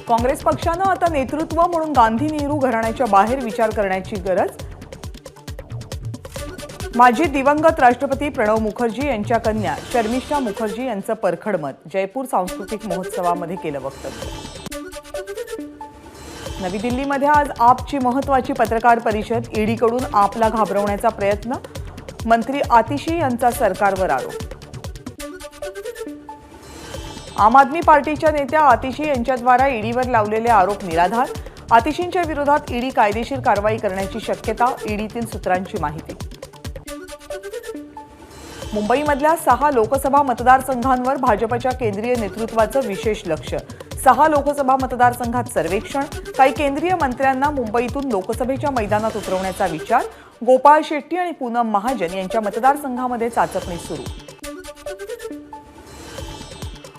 काँग्रेस पक्षानं आता नेतृत्व म्हणून गांधी नेहरू घराण्याच्या बाहेर विचार करण्याची गरज. माजी दिवंगत राष्ट्रपती प्रणव मुखर्जी यांच्या कन्या शर्मिष्ठा मुखर्जी यांचं परखड मत. जयपूर सांस्कृतिक महोत्सवामध्ये केलं वक्तव्य. नवी दिल्लीमध्ये आज आपची महत्त्वाची पत्रकार परिषद. ईडीकडून आपला घाबरवण्याचा प्रयत्न. मंत्री आतिशी यांचा सरकारवर आरोप. आम आदमी पार्टीच्या नेत्या आतिशी यांच्याद्वारा ईडीवर लावलेले आरोप निराधार. आतिशींच्या विरोधात ईडी कायदेशीर कारवाई करण्याची शक्यता. ईडीतील सूत्रांची माहिती. मुंबईमधल्या 6 लोकसभा मतदारसंघांवर भाजपच्या केंद्रीय नेतृत्वाचं विशेष लक्ष. 6 लोकसभा मतदारसंघात सर्वेक्षण. काही केंद्रीय मंत्र्यांना मुंबईतून लोकसभेच्या मैदानात उतरवण्याचा विचार. गोपाळ शेट्टी आणि पूनम महाजन यांच्या मतदारसंघामध्ये चाचपणी सुरू.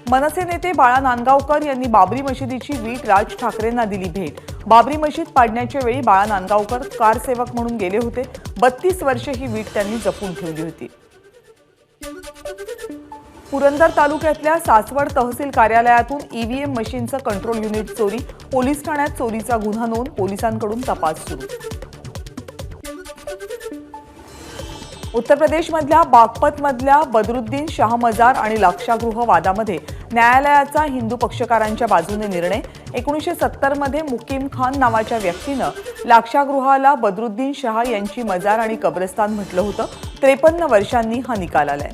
मनसे नेते बाळा नांदगावकर यांनी बाबरी मशिदीची वीट राज ठाकरेंना दिली भेट. बाबरी मशीद पाडण्याच्या वेळी बाळा नांदगावकर कारसेवक म्हणून गेले होते. 32 वर्षे ही वीट त्यांनी जपून ठेवली होती. पुरंदर तालुक्यातल्या सासवड तहसील कार्यालयातून ईव्हीएम मशीनचं कंट्रोल युनिट चोरी. पोलीस ठाण्यात चोरीचा गुन्हा नोंद. पोलिसांकडून तपास सुरू. उत्तर प्रदेशमधल्या बागपतमधल्या बदरुद्दीन शाह मजार आणि लाक्षागृह वादामध्ये न्यायालयाचा हिंदू पक्षकारांच्या बाजूने निर्णय. 1970 मध्ये मुकीम खान नावाच्या व्यक्तीनं लाक्षागृहाला बदरुद्दीन शाह यांची मजार आणि कब्रस्तान म्हटलं होतं. 53 वर्षांनी हा निकाल आलाय.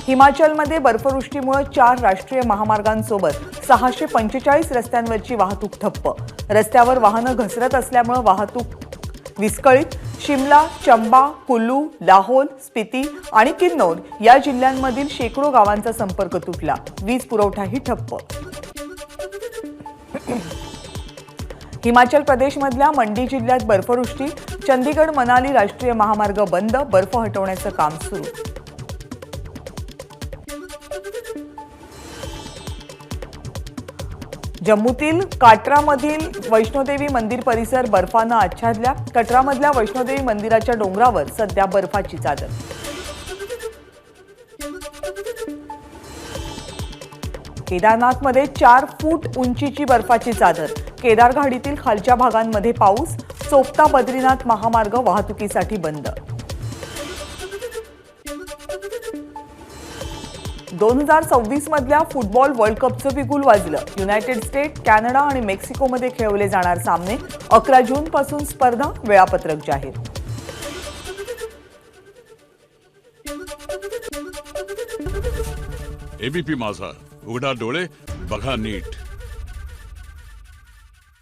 हिमाचलमध्ये बर्फवृष्टीमुळे 4 राष्ट्रीय महामार्गांसोबत 645 रस्त्यांवरची वाहतूक ठप्प. रस्त्यावर वाहनं घसरत असल्यामुळे वाहतूक विस्कळीत. शिमला, चंबा, कुल्लू, लाहौल, स्पिती आणि किन्नौर या जिल्ह्यांमधील शेकडो गावांचा संपर्क तुटला. वीज पुरवठाही ठप्प. हिमाचल प्रदेशमधल्या मंडी जिल्ह्यात बर्फवृष्टी. चंदीगड मनाली राष्ट्रीय महामार्ग बंद. बर्फ हटवण्याचं काम सुरू. जम्मूतील काट्रामधील वैष्णोदेवी मंदिर परिसर बर्फानं आच्छादला. कटरामधल्या वैष्णोदेवी मंदिराच्या डोंगरावर सध्या बर्फाची चादर. केदारनाथमध्ये 4 फूट उंचीची बर्फाची चादर. केदारघाडीतील खालच्या भागांमध्ये पाऊस. चोपता बद्रीनाथ महामार्ग वाहतुकीसाठी बंद. 2026 मधल्या फुटबॉल वर्ल्ड कपचं बिगुल वाजलं. युनायटेड स्टेट, कॅनडा आणि मेक्सिकोमध्ये खेळवले जाणार सामने. 11 जून पासून स्पर्धा. वेळापत्रक जाहीर. एबीपी माझा, उघडा डोळे बघा नीट.